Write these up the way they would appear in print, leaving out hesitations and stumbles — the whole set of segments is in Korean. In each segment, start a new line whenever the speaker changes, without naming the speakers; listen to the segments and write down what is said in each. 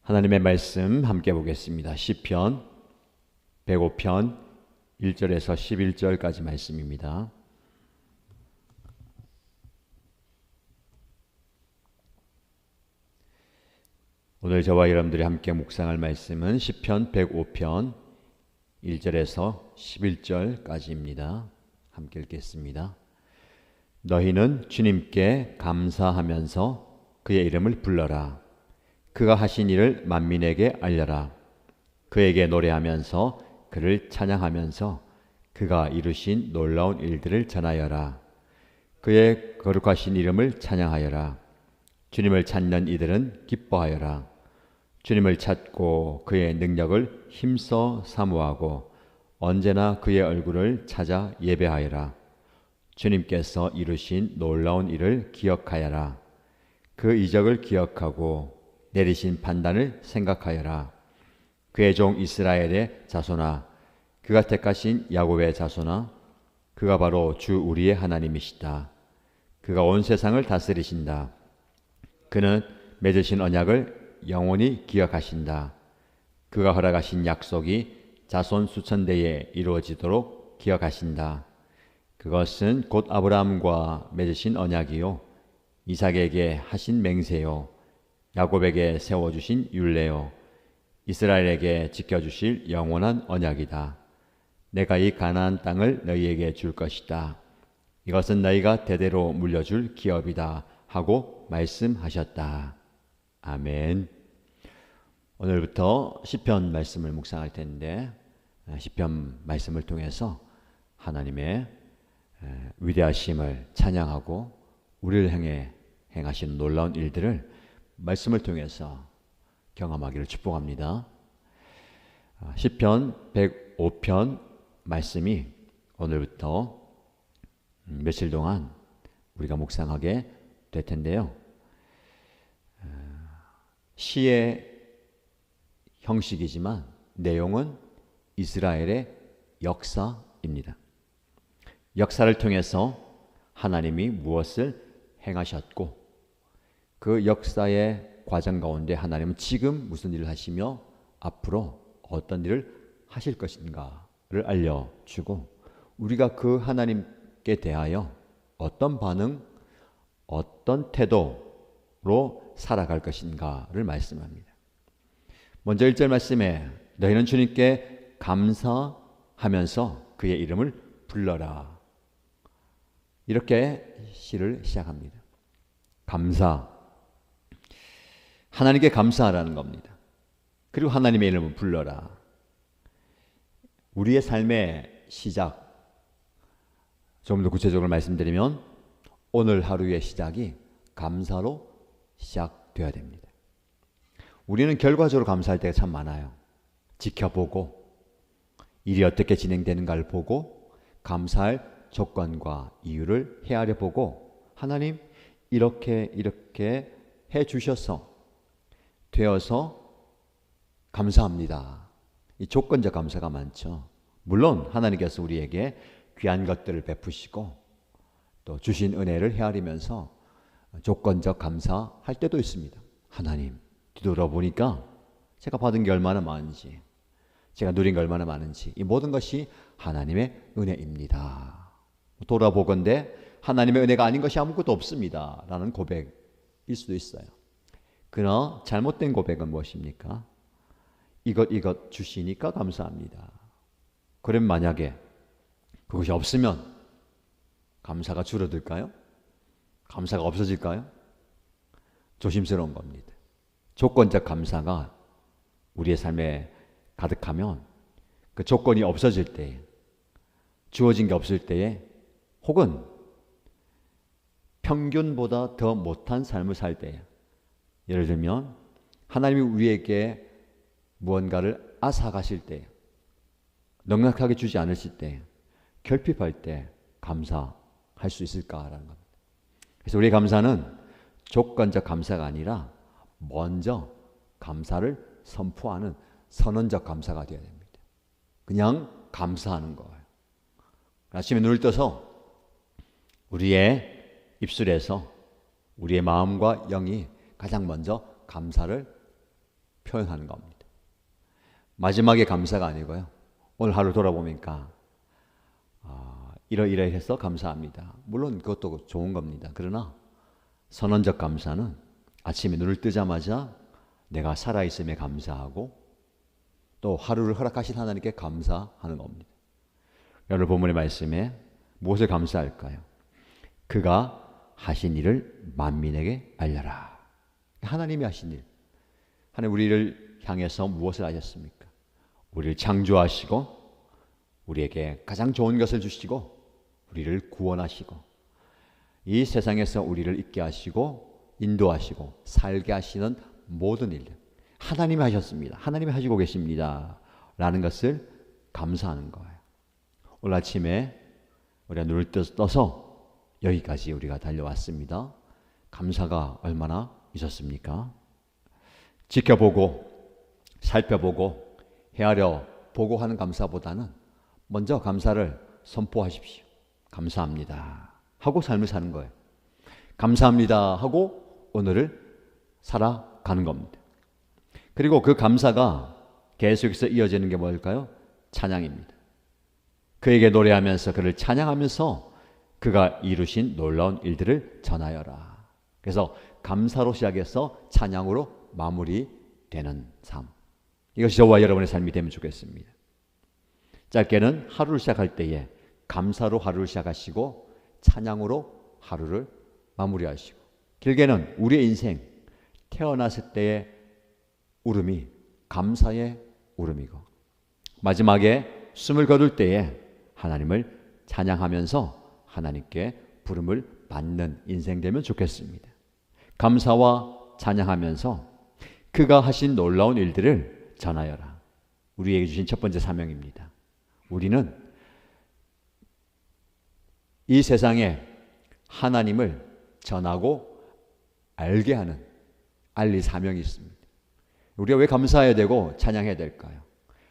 하나님의 말씀 함께 보겠습니다. 시편 105편 1절에서 11절까지 말씀입니다. 오늘 저와 여러분들이 함께 묵상할 말씀은 시편 105편 1절에서 11절까지입니다. 함께 읽겠습니다. 너희는 주님께 감사하면서 그의 이름을 불러라. 그가 하신 일을 만민에게 알려라. 그에게 노래하면서 그를 찬양하면서 그가 이루신 놀라운 일들을 전하여라. 그의 거룩하신 이름을 찬양하여라. 주님을 찾는 이들은 기뻐하여라. 주님을 찾고 그의 능력을 힘써 사모하고 언제나 그의 얼굴을 찾아 예배하여라. 주님께서 이루신 놀라운 일을 기억하여라. 그 이적을 기억하고 내리신 판단을 생각하여라. 그의 종 이스라엘의 자손아, 그가 택하신 야곱의 자손아, 그가 바로 주 우리의 하나님이시다. 그가 온 세상을 다스리신다. 그는 맺으신 언약을 영원히 기억하신다. 그가 허락하신 약속이 자손 수천대에 이루어지도록 기억하신다. 그것은 곧 아브라함과 맺으신 언약이요 이삭에게 하신 맹세요 야곱에게 세워주신 율례요 이스라엘에게 지켜주실 영원한 언약이다. 내가 이 가나안 땅을 너희에게 줄 것이다. 이것은 너희가 대대로 물려줄 기업이다 하고 말씀하셨다. 아멘. 오늘부터 시편 말씀을 묵상할 텐데 시편 말씀을 통해서 하나님의 위대하심을 찬양하고 우리를 향해 행하시는 놀라운 일들을 말씀을 통해서 경험하기를 축복합니다. 시편 105편 말씀이 오늘부터 며칠 동안 우리가 묵상하게 될 텐데요. 시의 형식이지만 내용은 이스라엘의 역사입니다. 역사를 통해서 하나님이 무엇을 행하셨고 그 역사의 과정 가운데 하나님은 지금 무슨 일을 하시며 앞으로 어떤 일을 하실 것인가를 알려주고 우리가 그 하나님께 대하여 어떤 반응, 어떤 태도로 살아갈 것인가를 말씀합니다. 먼저 1절 말씀에 너희는 주님께 감사하면서 그의 이름을 불러라. 이렇게 시를 시작합니다. 감사. 하나님께 감사하라는 겁니다. 그리고 하나님의 이름을 불러라. 우리의 삶의 시작, 좀 더 구체적으로 말씀드리면 오늘 하루의 시작이 감사로 시작되어야 됩니다. 우리는 결과적으로 감사할 때가 참 많아요. 지켜보고 일이 어떻게 진행되는가를 보고 감사할 조건과 이유를 헤아려 보고 하나님 이렇게 해 주셔서 되어서 감사합니다. 이 조건적 감사가 많죠. 물론 하나님께서 우리에게 귀한 것들을 베푸시고 또 주신 은혜를 헤아리면서 조건적 감사할 때도 있습니다. 하나님 뒤돌아보니까 제가 받은 게 얼마나 많은지 제가 누린 게 얼마나 많은지 이 모든 것이 하나님의 은혜입니다. 돌아보건대 하나님의 은혜가 아닌 것이 아무것도 없습니다 라는 고백일 수도 있어요. 그러나 잘못된 고백은 무엇입니까? 이것 주시니까 감사합니다. 그럼 만약에 그것이 없으면 감사가 줄어들까요? 감사가 없어질까요? 조심스러운 겁니다. 조건적 감사가 우리의 삶에 가득하면 그 조건이 없어질 때, 주어진 게 없을 때에 혹은 평균보다 더 못한 삶을 살 때에 예를 들면 하나님이 우리에게 무언가를 앗아가실 때, 넉넉하게 주지 않으실 때, 결핍할 때 감사할 수 있을까라는 겁니다. 그래서 우리의 감사는 조건적 감사가 아니라 먼저 감사를 선포하는 선언적 감사가 되어야 됩니다. 그냥 감사하는 거예요. 아침에 눈을 떠서 우리의 입술에서 우리의 마음과 영이 가장 먼저 감사를 표현하는 겁니다. 마지막에 감사가 아니고요. 오늘 하루 돌아보니까 이러이러해서 감사합니다. 물론 그것도 좋은 겁니다. 그러나 선언적 감사는 아침에 눈을 뜨자마자 내가 살아있음에 감사하고 또 하루를 허락하신 하나님께 감사하는 겁니다. 오늘 본문의 말씀에 무엇을 감사할까요? 그가 하신 일을 만민에게 알려라. 하나님이 하신 일. 하나님 우리를 향해서 무엇을 하셨습니까? 우리를 창조하시고 우리에게 가장 좋은 것을 주시고 우리를 구원하시고 이 세상에서 우리를 있게 하시고 인도하시고 살게 하시는 모든 일들 하나님이 하셨습니다. 하나님이 하시고 계십니다. 라는 것을 감사하는 거예요. 오늘 아침에 우리가 눈을 떠서 여기까지 우리가 달려왔습니다. 감사가 얼마나 있었습니까? 지켜보고 살펴보고 헤아려 보고 하는 감사보다는 먼저 감사를 선포하십시오. 감사합니다 하고 삶을 사는 거예요. 감사합니다 하고 오늘을 살아가는 겁니다. 그리고 그 감사가 계속해서 이어지는 게 뭘까요? 찬양입니다. 그에게 노래하면서 그를 찬양하면서 그가 이루신 놀라운 일들을 전하여라. 그래서 감사로 시작해서 찬양으로 마무리되는 삶. 이것이 저와 여러분의 삶이 되면 좋겠습니다. 짧게는 하루를 시작할 때에 감사로 하루를 시작하시고 찬양으로 하루를 마무리하시고, 길게는 우리의 인생 태어났을 때의 울음이 감사의 울음이고 마지막에 숨을 거둘 때에 하나님을 찬양하면서 하나님께 부름을 받는 인생 되면 좋겠습니다. 감사와 찬양하면서 그가 하신 놀라운 일들을 전하여라. 우리에게 주신 첫 번째 사명입니다. 우리는 이 세상에 하나님을 전하고 알게 하는 알릴 사명이 있습니다. 우리가 왜 감사해야 되고 찬양해야 될까요?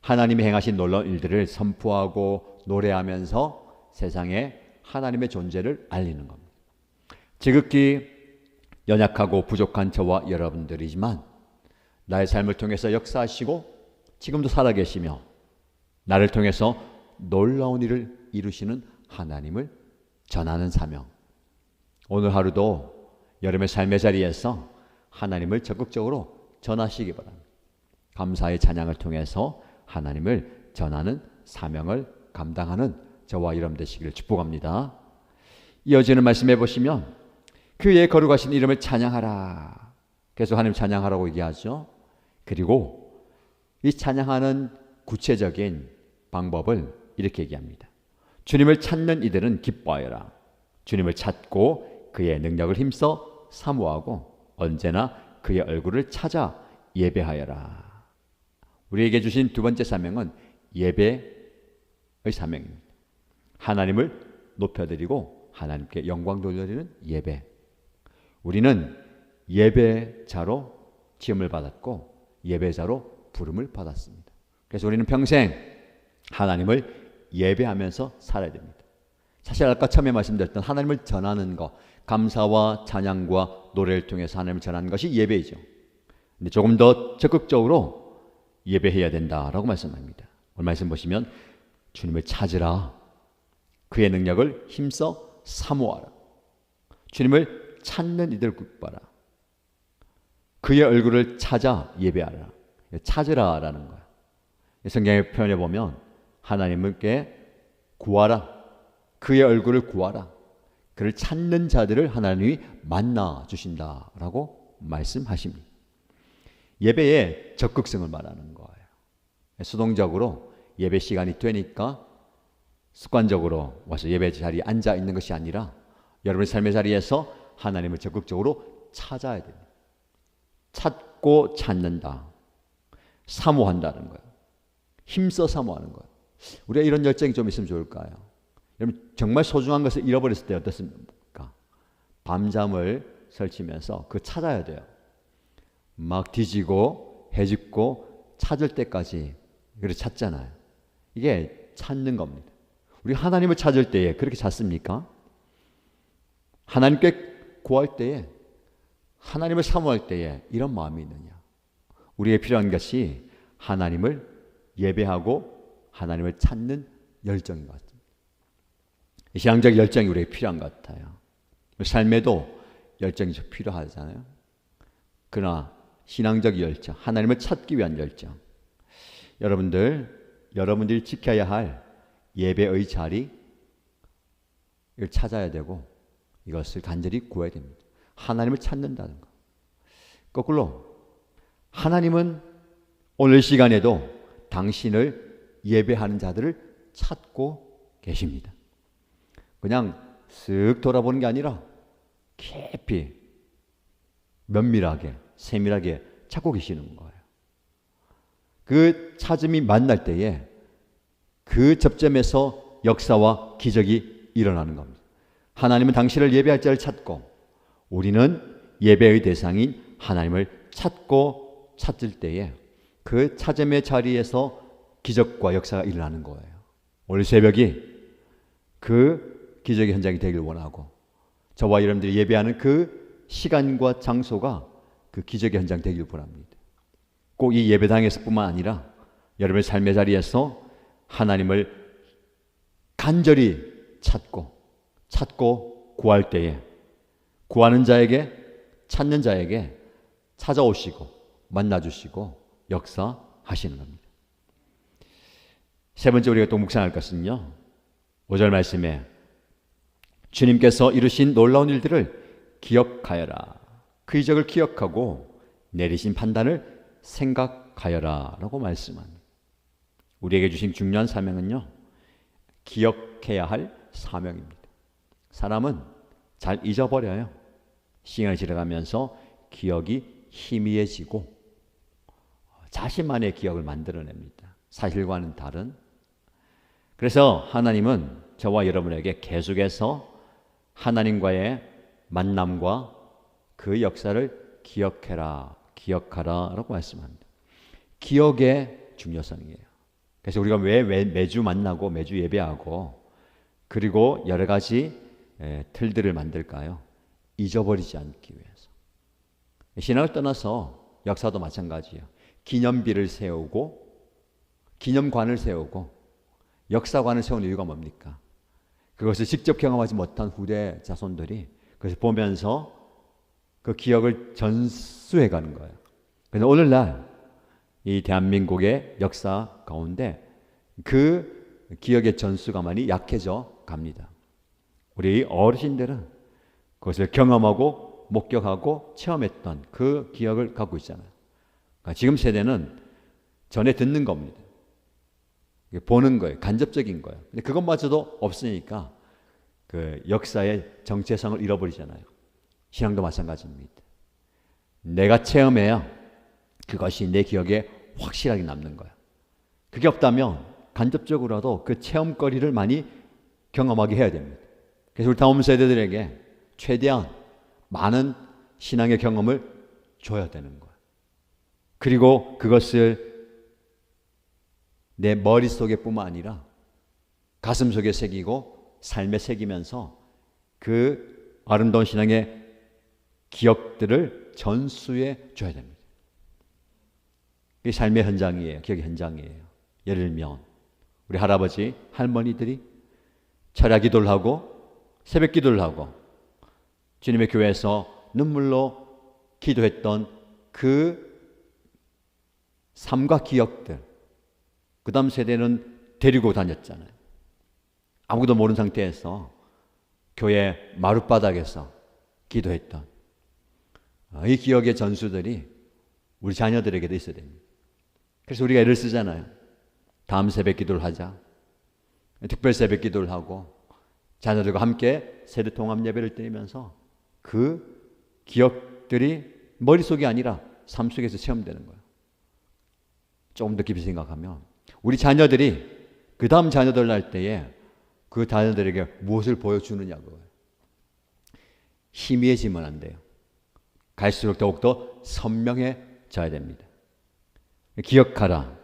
하나님이 행하신 놀라운 일들을 선포하고 노래하면서 세상에 하나님의 존재를 알리는 겁니다. 지극히 연약하고 부족한 저와 여러분들이지만 나의 삶을 통해서 역사하시고 지금도 살아계시며 나를 통해서 놀라운 일을 이루시는 하나님을 전하는 사명. 오늘 하루도 여러분의 삶의 자리에서 하나님을 적극적으로 전하시기 바랍니다. 감사의 찬양을 통해서 하나님을 전하는 사명을 감당하는 저와 여러분 되시기를 축복합니다. 이어지는 말씀해 보시면 그의 거룩하신 이름을 찬양하라. 계속 하나님 찬양하라고 얘기하죠. 그리고 이 찬양하는 구체적인 방법을 이렇게 얘기합니다. 주님을 찾는 이들은 기뻐하여라. 주님을 찾고 그의 능력을 힘써 사모하고 언제나 그의 얼굴을 찾아 예배하여라. 우리에게 주신 두 번째 사명은 예배의 사명입니다. 하나님을 높여드리고 하나님께 영광 돌려드리는 예배. 우리는 예배자로 지음을 받았고 예배자로 부름을 받았습니다. 그래서 우리는 평생 하나님을 예배하면서 살아야 됩니다. 사실 아까 처음에 말씀드렸던 하나님을 전하는 것, 감사와 찬양과 노래를 통해서 하나님을 전하는 것이 예배이죠. 근데 조금 더 적극적으로 예배해야 된다라고 말씀합니다. 오늘 말씀 보시면 주님을 찾으라. 그의 능력을 힘써 사모하라. 주님을 찾는 이들 기뻐하라. 그의 얼굴을 찾아 예배하라. 찾으라라는 거예요. 성경의 표현에 보면 하나님께 구하라. 그의 얼굴을 구하라. 그를 찾는 자들을 하나님이 만나 주신다라고 말씀하십니다. 예배의 적극성을 말하는 거예요. 수동적으로 예배 시간이 되니까 습관적으로 와서 예배 자리에 앉아 있는 것이 아니라 여러분의 삶의 자리에서 하나님을 적극적으로 찾아야 됩니다. 찾고 찾는다. 사모한다는 거예요. 힘써 사모하는 거예요. 우리가 이런 열정이 좀 있으면 좋을까요? 여러분 정말 소중한 것을 잃어버렸을 때 어떻습니까? 밤잠을 설치면서 그거 찾아야 돼요. 막 뒤지고 헤집고 찾을 때까지 그렇게 찾잖아요. 이게 찾는 겁니다. 우리 하나님을 찾을 때에 그렇게 찾습니까? 하나님께 구할 때에 하나님을 사모할 때에 이런 마음이 있느냐? 우리에게 필요한 것이 하나님을 예배하고 하나님을 찾는 열정인 것 같습니다. 신앙적 열정이 우리에게 필요한 것 같아요. 삶에도 열정이 좀 필요하잖아요. 그러나 신앙적 열정, 하나님을 찾기 위한 열정, 여러분들이 지켜야 할 예배의 자리, 이걸 찾아야 되고 이것을 간절히 구해야 됩니다. 하나님을 찾는다는 것. 거꾸로 하나님은 오늘 시간에도 당신을 예배하는 자들을 찾고 계십니다. 그냥 쓱 돌아보는 게 아니라 깊이 면밀하게 세밀하게 찾고 계시는 거예요. 그 찾음이 만날 때에 그 접점에서 역사와 기적이 일어나는 겁니다. 하나님은 당신을 예배할 자를 찾고 우리는 예배의 대상인 하나님을 찾을 때에 그 찾음의 자리에서 기적과 역사가 일어나는 거예요. 오늘 새벽이 그 기적의 현장이 되길 원하고 저와 여러분들이 예배하는 그 시간과 장소가 그 기적의 현장 되길 원합니다. 꼭 이 예배당에서뿐만 아니라 여러분의 삶의 자리에서 하나님을 간절히 찾고 구할 때에 구하는 자에게 찾는 자에게 찾아오시고 만나주시고 역사하시는 겁니다. 세 번째 우리가 또 묵상할 것은요, 5절 말씀에 주님께서 이루신 놀라운 일들을 기억하여라. 그 이적을 기억하고 내리신 판단을 생각하여라 라고 말씀합니다. 우리에게 주신 중요한 사명은요, 기억해야 할 사명입니다. 사람은 잘 잊어버려요. 시간이 지나가면서 기억이 희미해지고 자신만의 기억을 만들어냅니다. 사실과는 다른. 그래서 하나님은 저와 여러분에게 계속해서 하나님과의 만남과 그 역사를 기억하라 라고 말씀합니다. 기억의 중요성이에요. 그래서 우리가 왜 매주 만나고 매주 예배하고 그리고 여러 가지 틀들을 만들까요? 잊어버리지 않기 위해서. 신앙을 떠나서 역사도 마찬가지예요. 기념비를 세우고 기념관을 세우고 역사관을 세우는 이유가 뭡니까? 그것을 직접 경험하지 못한 후대 자손들이 그것을 보면서 그 기억을 전수해 가는 거예요. 그런데 오늘날 이 대한민국의 역사 가운데 그 기억의 전수가 많이 약해져 갑니다. 우리 어르신들은 그것을 경험하고 목격하고 체험했던 그 기억을 갖고 있잖아요. 그러니까 지금 세대는 전에 듣는 겁니다. 보는 거예요. 간접적인 거예요. 근데 그것마저도 없으니까 그 역사의 정체성을 잃어버리잖아요. 신앙도 마찬가지입니다. 내가 체험해야 그것이 내 기억에 확실하게 남는 거야. 그게 없다면 간접적으로라도 그 체험거리를 많이 경험하게 해야 됩니다. 그래서 우리 다음 세대들에게 최대한 많은 신앙의 경험을 줘야 되는 거야. 그리고 그것을 내 머릿속에 뿐만 아니라 가슴속에 새기고 삶에 새기면서 그 아름다운 신앙의 기억들을 전수해 줘야 됩니다. 이 삶의 현장이에요. 기억의 현장이에요. 예를 들면 우리 할아버지, 할머니들이 철야 기도를 하고 새벽 기도를 하고 주님의 교회에서 눈물로 기도했던 그 삶과 기억들, 그 다음 세대는 데리고 다녔잖아요. 아무도 모르는 상태에서 교회 마룻바닥에서 기도했던 이 기억의 전수들이 우리 자녀들에게도 있어야 됩니다. 그래서 우리가 애를 쓰잖아요. 다음 새벽 기도를 하자. 특별 새벽 기도를 하고 자녀들과 함께 세대 통합 예배를 드리면서 그 기억들이 머릿속이 아니라 삶 속에서 체험되는 거예요. 조금 더 깊이 생각하면 우리 자녀들이 그 다음 자녀들 날 때에 그 자녀들에게 무엇을 보여주느냐고요. 희미해지면 안 돼요. 갈수록 더욱더 선명해져야 됩니다. 기억하라.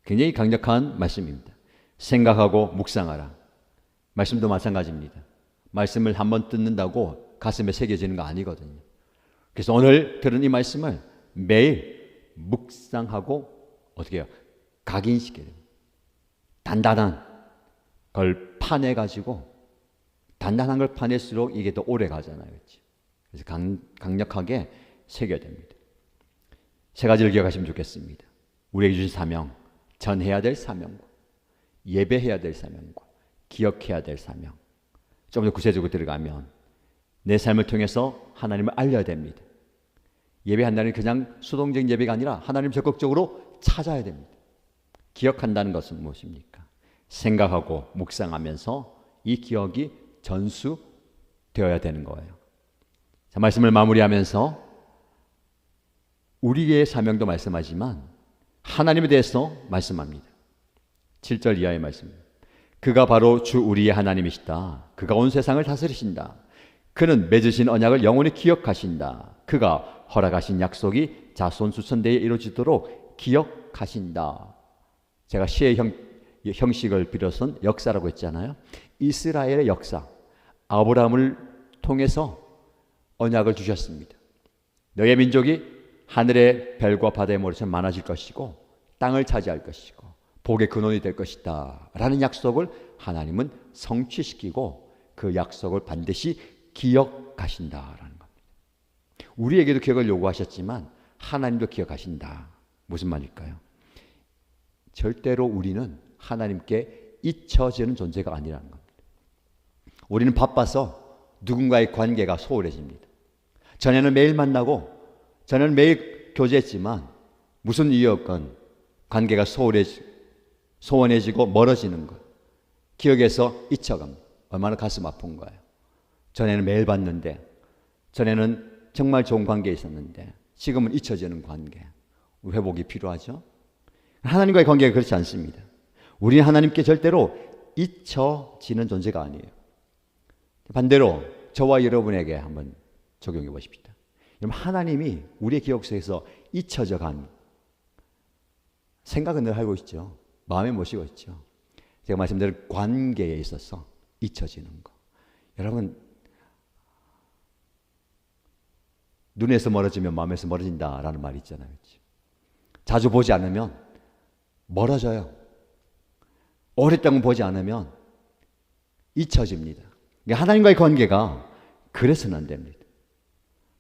굉장히 강력한 말씀입니다. 생각하고 묵상하라. 말씀도 마찬가지입니다. 말씀을 한번 듣는다고 가슴에 새겨지는 거 아니거든요. 그래서 오늘 들은 이 말씀을 매일 묵상하고 어떻게 해요? 각인시켜야 돼요. 단단한 걸 파내가지고 단단한 걸 파낼수록 이게 더 오래 가잖아요. 그렇지? 그래서 강력하게 새겨야 됩니다. 세 가지를 기억하시면 좋겠습니다. 우리에게 주신 사명, 전해야 될 사명과 예배해야 될 사명과 기억해야 될 사명. 좀 더 구체적으로 들어가면 내 삶을 통해서 하나님을 알려야 됩니다. 예배한다는 그냥 수동적인 예배가 아니라 하나님을 적극적으로 찾아야 됩니다. 기억한다는 것은 무엇입니까? 생각하고 묵상하면서 이 기억이 전수되어야 되는 거예요. 자, 말씀을 마무리하면서 우리의 사명도 말씀하지만 하나님에 대해서 말씀합니다. 7절 이하의 말씀. 그가 바로 주 우리의 하나님이시다. 그가 온 세상을 다스리신다. 그는 맺으신 언약을 영원히 기억하신다. 그가 허락하신 약속이 자손 수천대에 이루어지도록 기억하신다. 제가 시의 형식을 빌어선 역사라고 했잖아요. 이스라엘의 역사, 아브라함을 통해서 언약을 주셨습니다. 너의 민족이 하늘의 별과 바다의 모래처럼 많아질 것이고 땅을 차지할 것이고 복의 근원이 될 것이다 라는 약속을 하나님은 성취시키고 그 약속을 반드시 기억하신다라는 겁니다. 우리에게도 기억을 요구하셨지만 하나님도 기억하신다. 무슨 말일까요? 절대로 우리는 하나님께 잊혀지는 존재가 아니라는 겁니다. 우리는 바빠서 누군가의 관계가 소홀해집니다. 전에는 매일 만나고 전에는 매일 교제했지만 무슨 이유였건 관계가 소원해지고 멀어지는 것. 기억에서 잊혀갑니다. 얼마나 가슴 아픈 거예요. 전에는 매일 봤는데 전에는 정말 좋은 관계에 있었는데 지금은 잊혀지는 관계. 회복이 필요하죠. 하나님과의 관계가 그렇지 않습니다. 우리는 하나님께 절대로 잊혀지는 존재가 아니에요. 반대로 저와 여러분에게 한번 적용해 보십시다. 여러분, 하나님이 우리의 기억 속에서 잊혀져 간 생각은 늘 알고 있죠. 마음에 모시고 있죠. 제가 말씀드린 관계에 있어서 잊혀지는 거. 여러분, 눈에서 멀어지면 마음에서 멀어진다라는 말이 있잖아요. 그렇죠? 자주 보지 않으면 멀어져요. 오랫동안 보지 않으면 잊혀집니다. 하나님과의 관계가 그래서는 안 됩니다.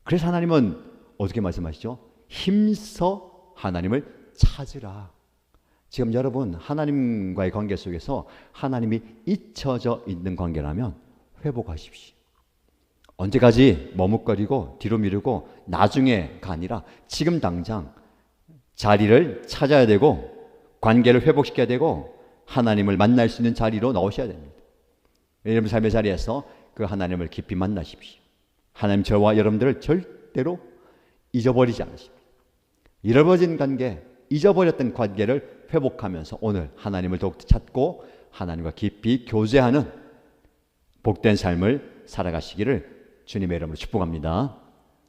그래서 하나님은 어떻게 말씀하시죠? 힘써 하나님을 찾으라. 지금 여러분 하나님과의 관계 속에서 하나님이 잊혀져 있는 관계라면 회복하십시오. 언제까지 머뭇거리고 뒤로 미루고 나중에가 아니라 지금 당장 자리를 찾아야 되고 관계를 회복시켜야 되고 하나님을 만날 수 있는 자리로 나오셔야 됩니다. 여러분 삶의 자리에서 그 하나님을 깊이 만나십시오. 하나님 저와 여러분들을 절대로 잊어버리지 않으십니다. 잃어버린 관계, 잊어버렸던 관계를 회복하면서 오늘 하나님을 더욱 찾고 하나님과 깊이 교제하는 복된 삶을 살아가시기를 주님의 이름으로 축복합니다.